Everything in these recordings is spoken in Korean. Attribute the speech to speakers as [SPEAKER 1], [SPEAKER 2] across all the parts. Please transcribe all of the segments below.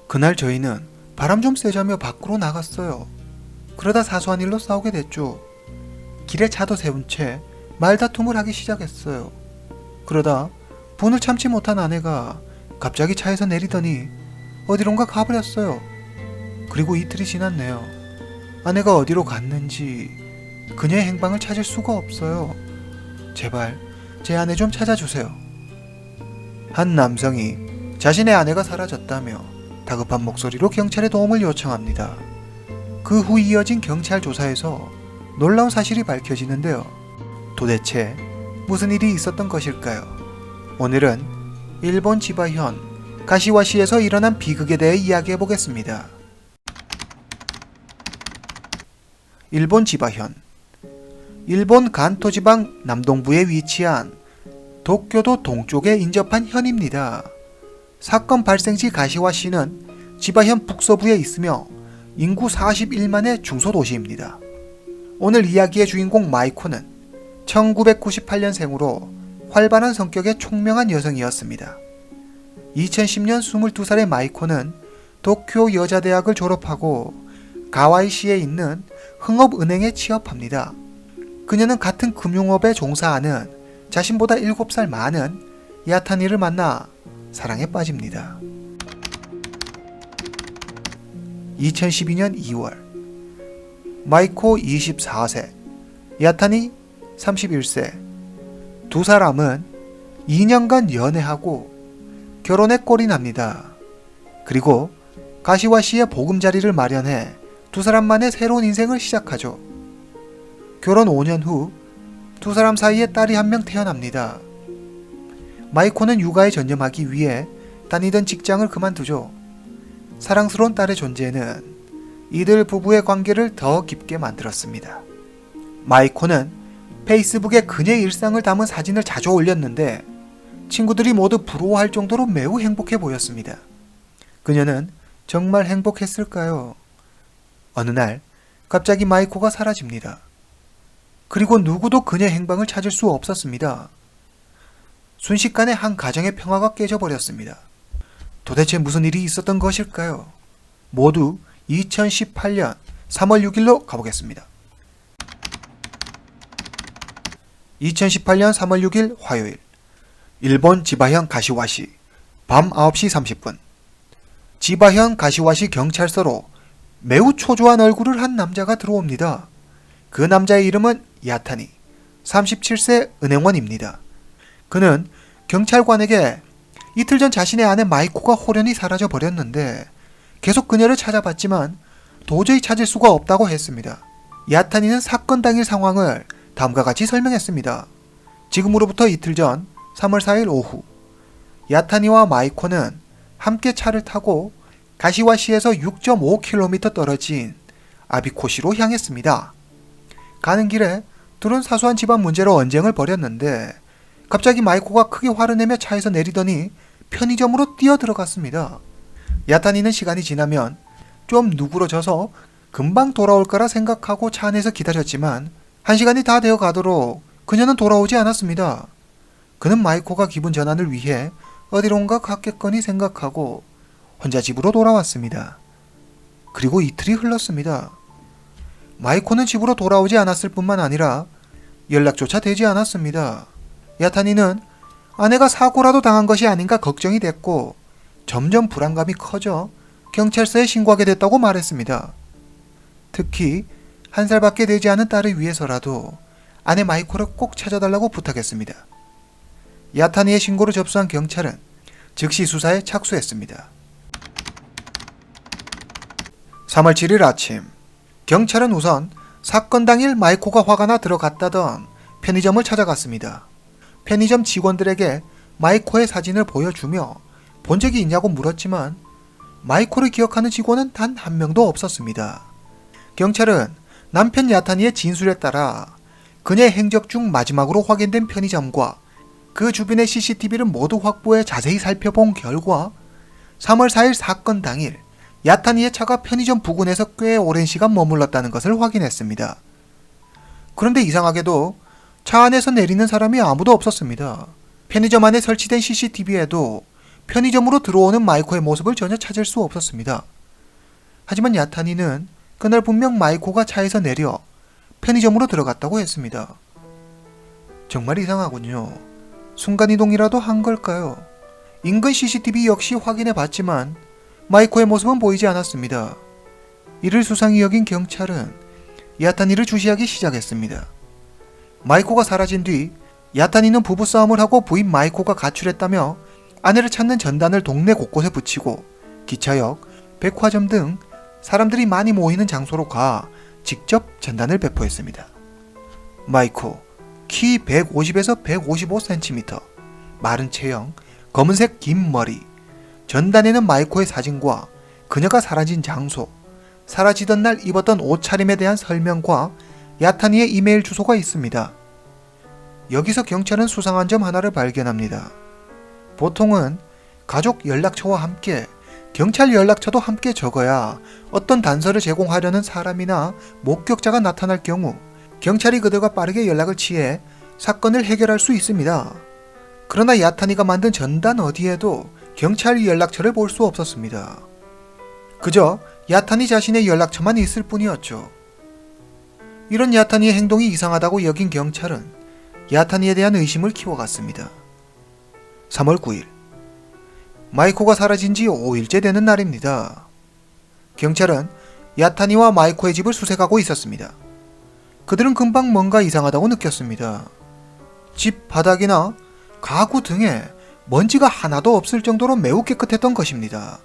[SPEAKER 1] 그날 저희는 바람 좀 쐬자며 밖으로 나갔어요. 그러다 사소한 일로 싸우게 됐죠. 길에 차도 세운 채 말다툼을 하기 시작했어요. 그러다 분을 참지 못한 아내가 갑자기 차에서 내리더니 어디론가 가버렸어요. 그리고 이틀이 지났네요. 아내가 어디로 갔는지 그녀의 행방을 찾을 수가 없어요. 제발 제 아내 좀 찾아주세요. 한 남성이 자신의 아내가 사라졌다며 다급한 목소리로 경찰에 도움을 요청합니다. 그 후 이어진 경찰 조사에서 놀라운 사실이 밝혀지는데요. 도대체 무슨 일이 있었던 것일까요? 오늘은 일본 지바현 가시와시에서 일어난 비극에 대해 이야기해 보겠습니다. 일본 지바현, 일본 간토 지방 남동부에 위치한 도쿄도 동쪽에 인접한 현입니다. 사건 발생지 가시와시는 지바현 북서부에 있으며 인구 41만의 중소도시입니다. 오늘 이야기의 주인공 마이코는 1998년생으로 활발한 성격의 총명한 여성이었습니다. 2010년 22살의 마이코는 도쿄 여자대학을 졸업하고 가와이시에 있는 흥업은행에 취업합니다. 그녀는 같은 금융업에 종사하는 자신보다 7살 많은 야타니를 만나 사랑에 빠집니다. 2012년 2월 마이코 24세, 야타니 31세 두 사람은 2년간 연애하고 결혼에 꼴이 납니다. 그리고 가시와시에 보금자리를 마련해 두 사람만의 새로운 인생을 시작하죠. 결혼 5년 후 두 사람 사이에 딸이 한 명 태어납니다. 마이코는 육아에 전념하기 위해 다니던 직장을 그만두죠. 사랑스러운 딸의 존재는 이들 부부의 관계를 더 깊게 만들었습니다. 마이코는 페이스북에 그녀의 일상을 담은 사진을 자주 올렸는데 친구들이 모두 부러워할 정도로 매우 행복해 보였습니다. 그녀는 정말 행복했을까요? 어느 날 갑자기 마이코가 사라집니다. 그리고 누구도 그녀의 행방을 찾을 수 없었습니다. 순식간에 한 가정의 평화가 깨져버렸습니다. 도대체 무슨 일이 있었던 것일까요? 모두 2018년 3월 6일로 가보겠습니다. 2018년 3월 6일 화요일, 일본 지바현 가시와시 밤 9시 30분 지바현 가시와시 경찰서로 매우 초조한 얼굴을 한 남자가 들어옵니다. 그 남자의 이름은 야타니, 37세 은행원입니다. 그는 경찰관에게 이틀 전 자신의 아내 마이코가 호련히 사라져 버렸는데 계속 그녀를 찾아봤지만 도저히 찾을 수가 없다고 했습니다. 야타니는 사건 당일 상황을 다음과 같이 설명했습니다. 지금으로부터 이틀 전 3월 4일 오후, 야타니와 마이코는 함께 차를 타고 가시와시에서 6.5km 떨어진 아비코시로 향했습니다. 가는 길에 둘은 사소한 집안 문제로 언쟁을 벌였는데 갑자기 마이코가 크게 화를 내며 차에서 내리더니 편의점으로 뛰어들어갔습니다. 야타니는 시간이 지나면 좀 누그러져서 금방 돌아올 거라 생각하고 차 안에서 기다렸지만 1시간이 다 되어 가도록 그녀는 돌아오지 않았습니다. 그는 마이코가 기분 전환을 위해 어디론가 갔겠거니 생각하고 혼자 집으로 돌아왔습니다. 그리고 이틀이 흘렀습니다. 마이코는 집으로 돌아오지 않았을 뿐만 아니라 연락조차 되지 않았습니다. 야타니는 아내가 사고라도 당한 것이 아닌가 걱정이 됐고 점점 불안감이 커져 경찰서에 신고하게 됐다고 말했습니다. 특히 1살밖에 되지 않은 딸을 위해서라도 아내 마이코를 꼭 찾아달라고 부탁했습니다. 야타니의 신고를 접수한 경찰은 즉시 수사에 착수했습니다. 3월 7일 아침, 경찰은 우선 사건 당일 마이코가 화가 나 들어갔다던 편의점을 찾아갔습니다. 편의점 직원들에게 마이코의 사진을 보여주며 본 적이 있냐고 물었지만 마이코를 기억하는 직원은 단 한 명도 없었습니다. 경찰은 남편 야타니의 진술에 따라 그녀의 행적 중 마지막으로 확인된 편의점과 그 주변의 CCTV를 모두 확보해 자세히 살펴본 결과 3월 4일 사건 당일 야타니의 차가 편의점 부근에서 꽤 오랜 시간 머물렀다는 것을 확인했습니다. 그런데 이상하게도 차 안에서 내리는 사람이 아무도 없었습니다. 편의점 안에 설치된 CCTV에도 편의점으로 들어오는 마이코의 모습을 전혀 찾을 수 없었습니다. 하지만 야타니는 그날 분명 마이코가 차에서 내려 편의점으로 들어갔다고 했습니다. 정말 이상하군요. 순간이동이라도 한 걸까요? 인근 CCTV 역시 확인해 봤지만 마이코의 모습은 보이지 않았습니다. 이를 수상히 여긴 경찰은 야타니를 주시하기 시작했습니다. 마이코가 사라진 뒤 야타니는 부부싸움을 하고 부인 마이코가 가출했다며 아내를 찾는 전단을 동네 곳곳에 붙이고 기차역, 백화점 등 사람들이 많이 모이는 장소로 가 직접 전단을 배포했습니다. 마이코, 키 150에서 155cm, 마른 체형, 검은색 긴 머리. 전단에는 마이코의 사진과 그녀가 사라진 장소, 사라지던 날 입었던 옷차림에 대한 설명과 야타니의 이메일 주소가 있습니다. 여기서 경찰은 수상한 점 하나를 발견합니다. 보통은 가족 연락처와 함께 경찰 연락처도 함께 적어야 어떤 단서를 제공하려는 사람이나 목격자가 나타날 경우 경찰이 그들과 빠르게 연락을 취해 사건을 해결할 수 있습니다. 그러나 야타니가 만든 전단 어디에도 경찰 연락처를 볼 수 없었습니다. 그저 야타니 자신의 연락처만 있을 뿐이었죠. 이런 야타니의 행동이 이상하다고 여긴 경찰은 야타니에 대한 의심을 키워갔습니다. 3월 9일, 마이코가 사라진 지 5일째 되는 날입니다. 경찰은 야타니와 마이코의 집을 수색하고 있었습니다. 그들은 금방 뭔가 이상하다고 느꼈습니다. 집 바닥이나 가구 등에 먼지가 하나도 없을 정도로 매우 깨끗했던 것입니다.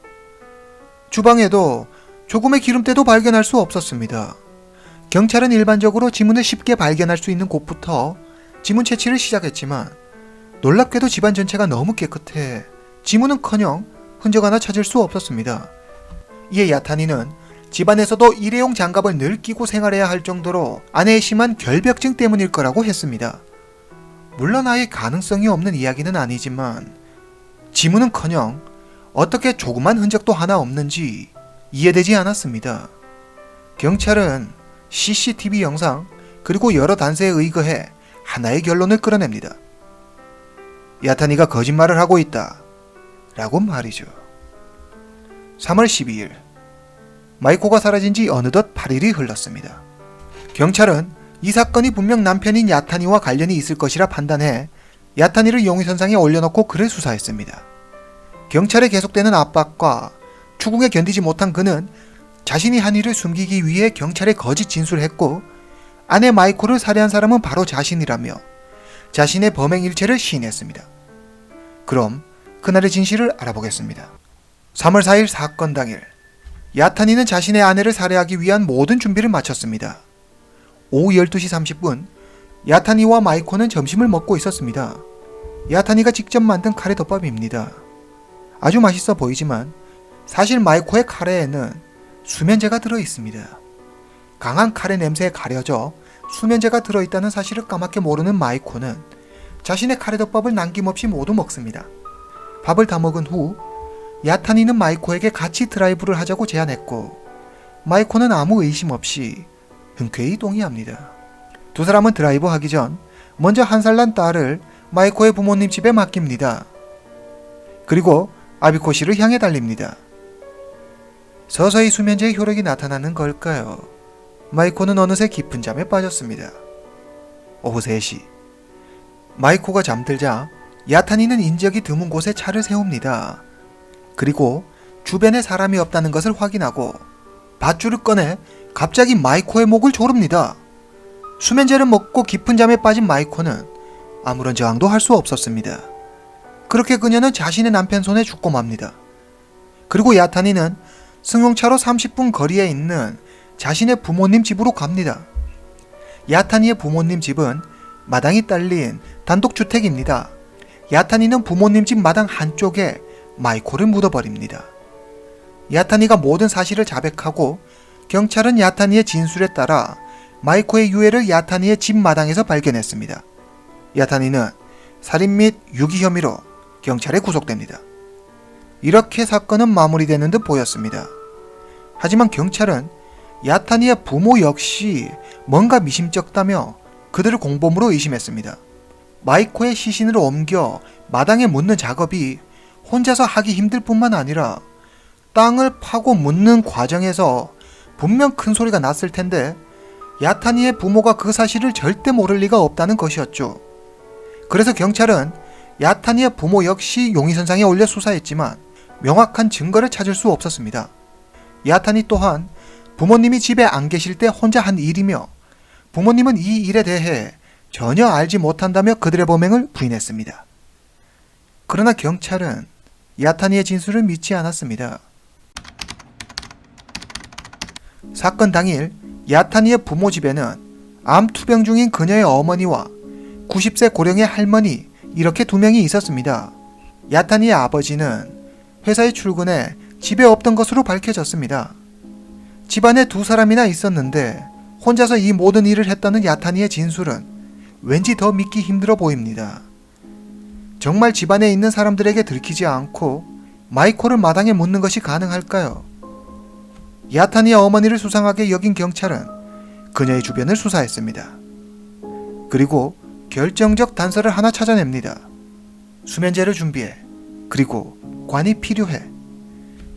[SPEAKER 1] 주방에도 조금의 기름때도 발견할 수 없었습니다. 경찰은 일반적으로 지문을 쉽게 발견할 수 있는 곳부터 지문 채취를 시작했지만 놀랍게도 집안 전체가 너무 깨끗해 지문은커녕 흔적 하나 찾을 수 없었습니다. 이에 야타니는 집안에서도 일회용 장갑을 늘 끼고 생활해야 할 정도로 아내의 심한 결벽증 때문일 거라고 했습니다. 물론 아예 가능성이 없는 이야기는 아니지만 지문은커녕 어떻게 조그만 흔적도 하나 없는지 이해되지 않았습니다. 경찰은 CCTV 영상 그리고 여러 단서에 의거해 하나의 결론을 끌어냅니다. 야타니가 거짓말을 하고 있다 라고 말이죠. 3월 12일, 마이코가 사라진 지 어느덧 8일이 흘렀습니다. 경찰은 이 사건이 분명 남편인 야타니와 관련이 있을 것이라 판단해 야타니를 용의선상에 올려놓고 그를 수사했습니다. 경찰의 계속되는 압박과 추궁에 견디지 못한 그는 자신이 한 일을 숨기기 위해 경찰에 거짓 진술을 했고 아내 마이코를 살해한 사람은 바로 자신이라며 자신의 범행 일체를 시인했습니다. 그럼 그날의 진실을 알아보겠습니다. 3월 4일 사건 당일, 야타니는 자신의 아내를 살해하기 위한 모든 준비를 마쳤습니다. 오후 12시 30분, 야타니와 마이코는 점심을 먹고 있었습니다. 야타니가 직접 만든 카레 덮밥입니다. 아주 맛있어 보이지만 사실 마이코의 카레에는 수면제가 들어있습니다. 강한 카레 냄새에 가려져 수면제가 들어있다는 사실을 까맣게 모르는 마이코는 자신의 카레덮밥을 남김없이 모두 먹습니다. 밥을 다 먹은 후 야타니는 마이코에게 같이 드라이브를 하자고 제안했고 마이코는 아무 의심 없이 흔쾌히 동의합니다. 두 사람은 드라이브 하기 전 먼저 한 살 난 딸을 마이코의 부모님 집에 맡깁니다. 그리고 아비코 씨를 향해 달립니다. 서서히 수면제의 효력이 나타나는 걸까요? 마이코는 어느새 깊은 잠에 빠졌습니다. 오후 3시, 마이코가 잠들자 야타니는 인적이 드문 곳에 차를 세웁니다. 그리고 주변에 사람이 없다는 것을 확인하고 밧줄을 꺼내 갑자기 마이코의 목을 조릅니다. 수면제를 먹고 깊은 잠에 빠진 마이코는 아무런 저항도 할 수 없었습니다. 그렇게 그녀는 자신의 남편 손에 죽고 맙니다. 그리고 야타니는 승용차로 30분 거리에 있는 자신의 부모님 집으로 갑니다. 야타니의 부모님 집은 마당이 딸린 단독주택입니다. 야타니는 부모님 집 마당 한쪽에 마이코를 묻어버립니다. 야타니가 모든 사실을 자백하고 경찰은 야타니의 진술에 따라 마이코의 유해를 야타니의 집 마당에서 발견했습니다. 야타니는 살인 및 유기 혐의로 경찰에 구속됩니다. 이렇게 사건은 마무리되는 듯 보였습니다. 하지만 경찰은 야타니의 부모 역시 뭔가 미심쩍다며 그들을 공범으로 의심했습니다. 마이코의 시신을 옮겨 마당에 묻는 작업이 혼자서 하기 힘들 뿐만 아니라 땅을 파고 묻는 과정에서 분명 큰 소리가 났을 텐데 야타니의 부모가 그 사실을 절대 모를 리가 없다는 것이었죠. 그래서 경찰은 야타니의 부모 역시 용의선상에 올려 수사했지만 명확한 증거를 찾을 수 없었습니다. 야타니 또한 부모님이 집에 안 계실 때 혼자 한 일이며 부모님은 이 일에 대해 전혀 알지 못한다며 그들의 범행을 부인했습니다. 그러나 경찰은 야타니의 진술을 믿지 않았습니다. 사건 당일 야타니의 부모 집에는 암 투병 중인 그녀의 어머니와 90세 고령의 할머니 이렇게 두 명이 있었습니다. 야타니의 아버지는 회사에 출근해 집에 없던 것으로 밝혀졌습니다. 집안에 두 사람이나 있었는데 혼자서 이 모든 일을 했다는 야타니의 진술은 왠지 더 믿기 힘들어 보입니다. 정말 집안에 있는 사람들에게 들키지 않고 마이코를 마당에 묻는 것이 가능할까요? 야타니의 어머니를 수상하게 여긴 경찰은 그녀의 주변을 수사했습니다. 그리고 결정적 단서를 하나 찾아냅니다. 수면제를 준비해. 그리고 관이 필요해.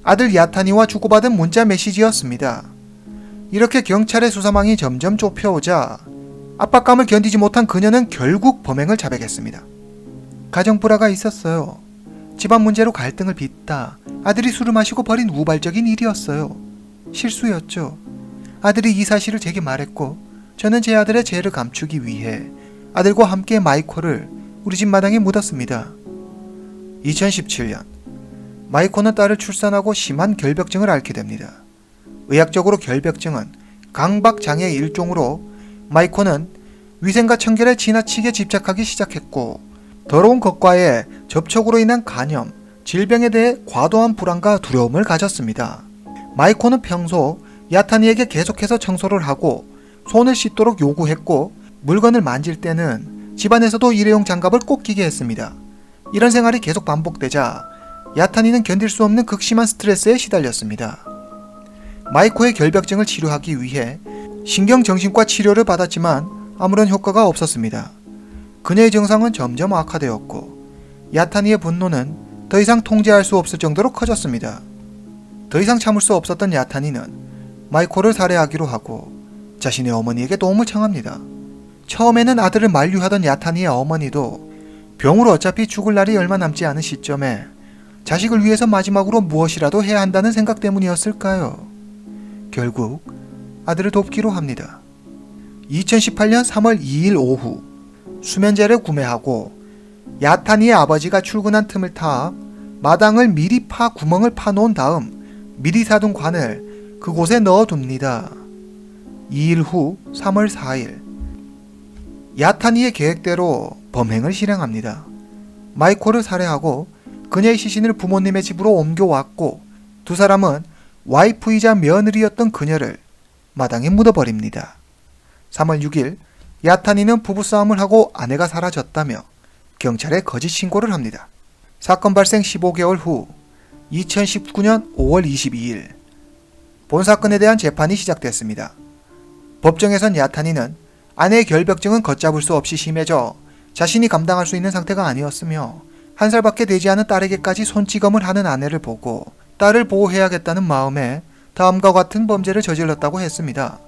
[SPEAKER 1] 아들 야타니와 주고받은 문자 메시지였습니다. 이렇게 경찰의 수사망이 점점 좁혀오자 압박감을 견디지 못한 그녀는 결국 범행을 자백했습니다. 가정 불화가 있었어요. 집안 문제로 갈등을 빚다 아들이 술을 마시고 벌인 우발적인 일이었어요. 실수였죠. 아들이 이 사실을 제게 말했고 저는 제 아들의 죄를 감추기 위해 아들과 함께 마이코를 우리 집 마당에 묻었습니다. 2017년 마이코는 딸을 출산하고 심한 결벽증을 앓게 됩니다. 의학적으로 결벽증은 강박장애의 일종으로 마이코는 위생과 청결에 지나치게 집착하기 시작했고 더러운 것과의 접촉으로 인한 간염, 질병에 대해 과도한 불안과 두려움을 가졌습니다. 마이코는 평소 야타니에게 계속해서 청소를 하고 손을 씻도록 요구했고 물건을 만질 때는 집안에서도 일회용 장갑을 꼭 끼게 했습니다. 이런 생활이 계속 반복되자 야타니는 견딜 수 없는 극심한 스트레스에 시달렸습니다. 마이코의 결벽증을 치료하기 위해 신경정신과 치료를 받았지만 아무런 효과가 없었습니다. 그녀의 증상은 점점 악화되었고 야타니의 분노는 더 이상 통제할 수 없을 정도로 커졌습니다. 더 이상 참을 수 없었던 야타니는 마이코를 살해하기로 하고 자신의 어머니에게 도움을 청합니다. 처음에는 아들을 만류하던 야타니의 어머니도 병으로 어차피 죽을 날이 얼마 남지 않은 시점에 자식을 위해서 마지막으로 무엇이라도 해야 한다는 생각 때문이었을까요? 결국 아들을 돕기로 합니다. 2018년 3월 2일 오후 수면제를 구매하고 야타니의 아버지가 출근한 틈을 타 마당을 미리 파 구멍을 파놓은 다음 미리 사둔 관을 그곳에 넣어둡니다. 2일 후 3월 4일 야타니의 계획대로 범행을 실행합니다. 마이코를 살해하고 그녀의 시신을 부모님의 집으로 옮겨왔고 두 사람은 와이프이자 며느리였던 그녀를 마당에 묻어버립니다. 3월 6일 야타니는 부부싸움을 하고 아내가 사라졌다며 경찰에 거짓 신고를 합니다. 사건 발생 15개월 후 2019년 5월 22일 본 사건에 대한 재판이 시작됐습니다. 법정에선 야타니는 아내의 결벽증은 걷잡을 수 없이 심해져 자신이 감당할 수 있는 상태가 아니었으며 1살밖에 되지 않은 딸에게까지 손찌검을 하는 아내를 보고 딸을 보호해야겠다는 마음에 다음과 같은 범죄를 저질렀다고 했습니다.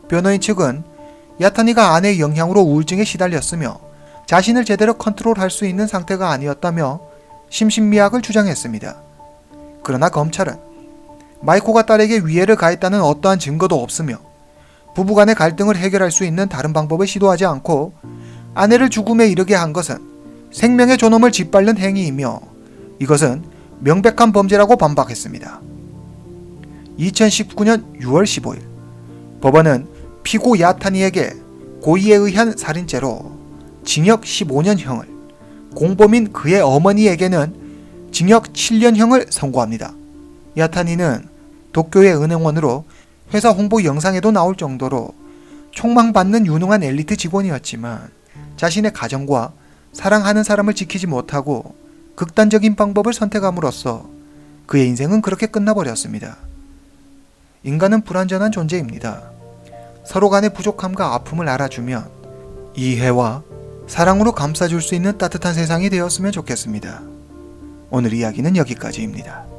[SPEAKER 1] 변호인 측은 야타니가 아내의 영향으로 우울증에 시달렸으며 자신을 제대로 컨트롤할 수 있는 상태가 아니었다며 심신미약을 주장했습니다. 그러나 검찰은 마이코가 딸에게 위해를 가했다는 어떠한 증거도 없으며 부부간의 갈등을 해결할 수 있는 다른 방법을 시도하지 않고 아내를 죽음에 이르게 한 것은 생명의 존엄을 짓밟는 행위이며 이것은 명백한 범죄라고 반박했습니다. 2019년 6월 15일 법원은 피고 야타니에게 고의에 의한 살인죄로 징역 15년형을, 공범인 그의 어머니에게는 징역 7년형을 선고합니다. 야타니는 도쿄의 은행원으로 회사 홍보 영상에도 나올 정도로 촉망받는 유능한 엘리트 직원이었지만 자신의 가정과 사랑하는 사람을 지키지 못하고 극단적인 방법을 선택함으로써 그의 인생은 그렇게 끝나버렸습니다. 인간은 불완전한 존재입니다. 서로 간의 부족함과 아픔을 알아주면 이해와 사랑으로 감싸줄 수 있는 따뜻한 세상이 되었으면 좋겠습니다. 오늘 이야기는 여기까지입니다.